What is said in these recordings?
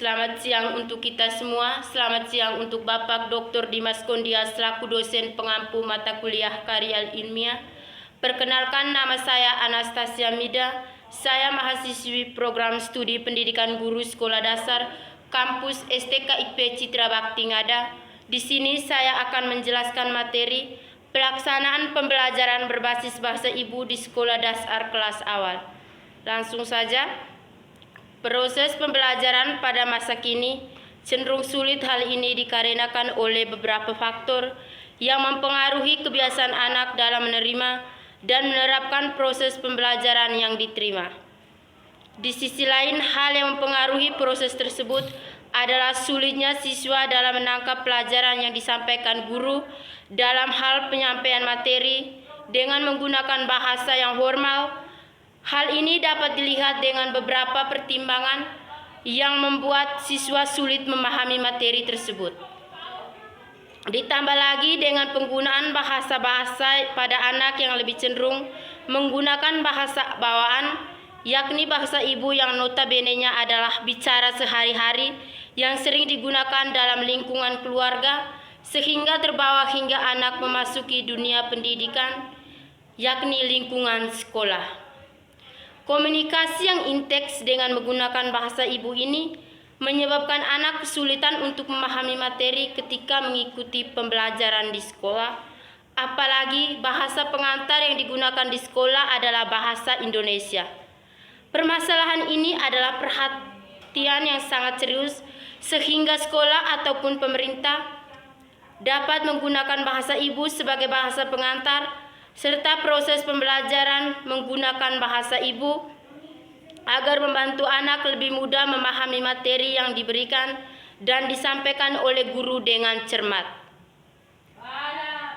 Selamat siang untuk kita semua. Selamat siang untuk Bapak Dr. Dimas Kondia selaku dosen pengampu mata kuliah karya ilmiah. Perkenalkan, nama saya Anastasia Mida. Saya mahasiswi program studi pendidikan guru sekolah dasar kampus STKIP Citra Bakti Ngada. Di sini saya akan menjelaskan materi pelaksanaan pembelajaran berbasis bahasa ibu di sekolah dasar kelas awal. Langsung saja. Proses pembelajaran pada masa kini cenderung sulit. Hal ini dikarenakan oleh beberapa faktor yang mempengaruhi kebiasaan anak dalam menerima dan menerapkan proses pembelajaran yang diterima. Di sisi lain, hal yang mempengaruhi proses tersebut adalah sulitnya siswa dalam menangkap pelajaran yang disampaikan guru dalam hal penyampaian materi dengan menggunakan bahasa yang formal. Hal ini dapat dilihat dengan beberapa pertimbangan yang membuat siswa sulit memahami materi tersebut. Ditambah lagi dengan penggunaan bahasa-bahasa pada anak yang lebih cenderung menggunakan bahasa bawaan, yakni bahasa ibu yang notabene-nya adalah bicara sehari-hari yang sering digunakan dalam lingkungan keluarga, sehingga terbawa hingga anak memasuki dunia pendidikan, yakni lingkungan sekolah. Komunikasi yang intens dengan menggunakan bahasa ibu ini menyebabkan anak kesulitan untuk memahami materi ketika mengikuti pembelajaran di sekolah. Apalagi bahasa pengantar yang digunakan di sekolah adalah bahasa Indonesia. Permasalahan ini adalah perhatian yang sangat serius sehingga sekolah ataupun pemerintah dapat menggunakan bahasa ibu sebagai bahasa pengantar serta proses pembelajaran menggunakan bahasa ibu agar membantu anak lebih mudah memahami materi yang diberikan dan disampaikan oleh guru dengan cermat.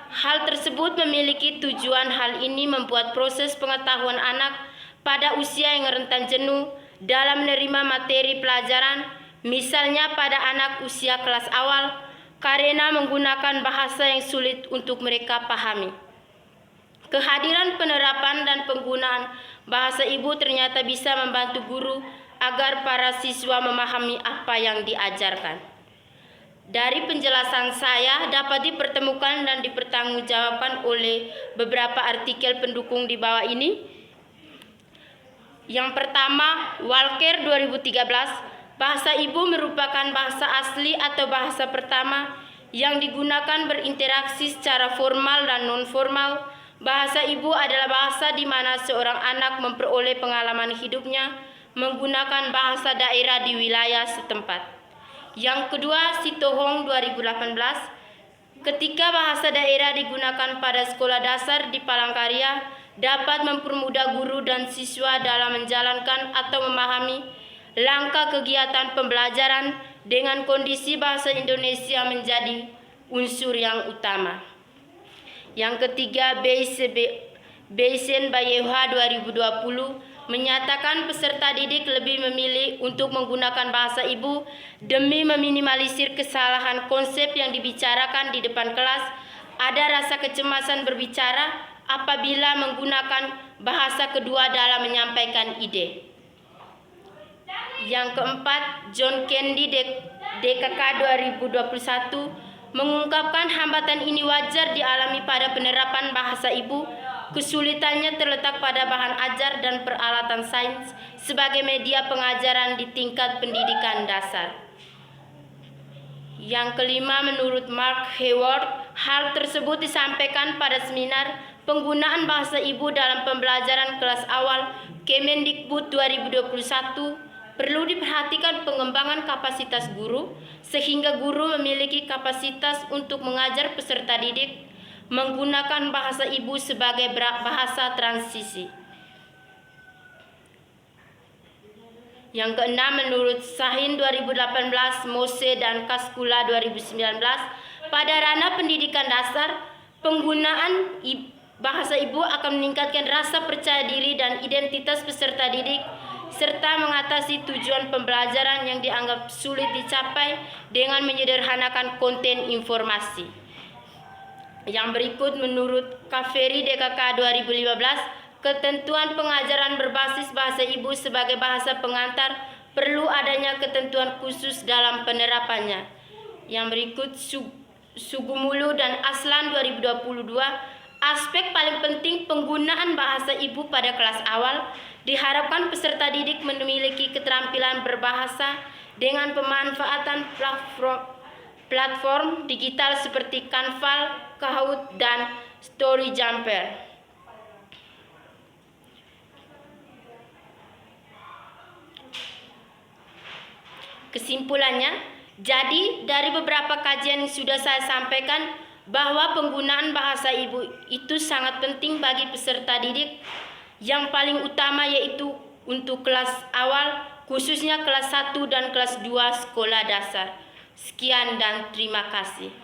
Hal tersebut memiliki tujuan. Hal ini membuat proses pengetahuan anak pada usia yang rentan jenuh dalam menerima materi pelajaran, misalnya pada anak usia kelas awal, karena menggunakan bahasa yang sulit untuk mereka pahami. Kehadiran penerapan dan penggunaan bahasa ibu ternyata bisa membantu guru agar para siswa memahami apa yang diajarkan. Dari penjelasan saya dapat dipertemukan dan dipertanggungjawabkan oleh beberapa artikel pendukung di bawah ini. Yang pertama, Walker 2013, bahasa ibu merupakan bahasa asli atau bahasa pertama yang digunakan berinteraksi secara formal dan non-formal. Bahasa ibu adalah bahasa di mana seorang anak memperoleh pengalaman hidupnya menggunakan bahasa daerah di wilayah setempat. Yang kedua, Sitohong 2018, ketika bahasa daerah digunakan pada sekolah dasar di Palangkaraya dapat mempermudah guru dan siswa dalam menjalankan atau memahami langkah kegiatan pembelajaran dengan kondisi bahasa Indonesia menjadi unsur yang utama. Yang ketiga, Beisen Bayewa 2020 menyatakan peserta didik lebih memilih untuk menggunakan bahasa ibu demi meminimalisir kesalahan konsep yang dibicarakan di depan kelas. Ada rasa kecemasan berbicara apabila menggunakan bahasa kedua dalam menyampaikan ide. Yang keempat, John Candy DKK 2021 mengungkapkan hambatan ini wajar dialami pada penerapan bahasa ibu. Kesulitannya terletak pada bahan ajar dan peralatan sains sebagai media pengajaran di tingkat pendidikan dasar. Yang kelima, menurut Mark Hayward, hal tersebut disampaikan pada seminar penggunaan bahasa ibu dalam pembelajaran kelas awal Kemendikbud 2021. Perlu diperhatikan pengembangan kapasitas guru, sehingga guru memiliki kapasitas untuk mengajar peserta didik menggunakan bahasa ibu sebagai bahasa transisi. Yang keenam, menurut Sahin 2018, Mose dan Kaskula 2019, pada ranah pendidikan dasar, penggunaan bahasa ibu akan meningkatkan rasa percaya diri dan identitas peserta didik serta mengatasi tujuan pembelajaran yang dianggap sulit dicapai dengan menyederhanakan konten informasi. Yang berikut, menurut Kaveri DKK 2015, ketentuan pengajaran berbasis bahasa ibu sebagai bahasa pengantar perlu adanya ketentuan khusus dalam penerapannya. Yang berikut Sugumulu dan Aslan 2022, aspek paling penting penggunaan bahasa ibu pada kelas awal, diharapkan peserta didik memiliki keterampilan berbahasa dengan pemanfaatan platform digital seperti Canva, Kahoot, dan Storyjumper. Kesimpulannya, jadi dari beberapa kajian yang sudah saya sampaikan bahwa penggunaan bahasa ibu itu sangat penting bagi peserta didik. Yang paling utama yaitu untuk kelas awal, khususnya kelas 1 dan kelas 2 sekolah dasar. Sekian dan terima kasih.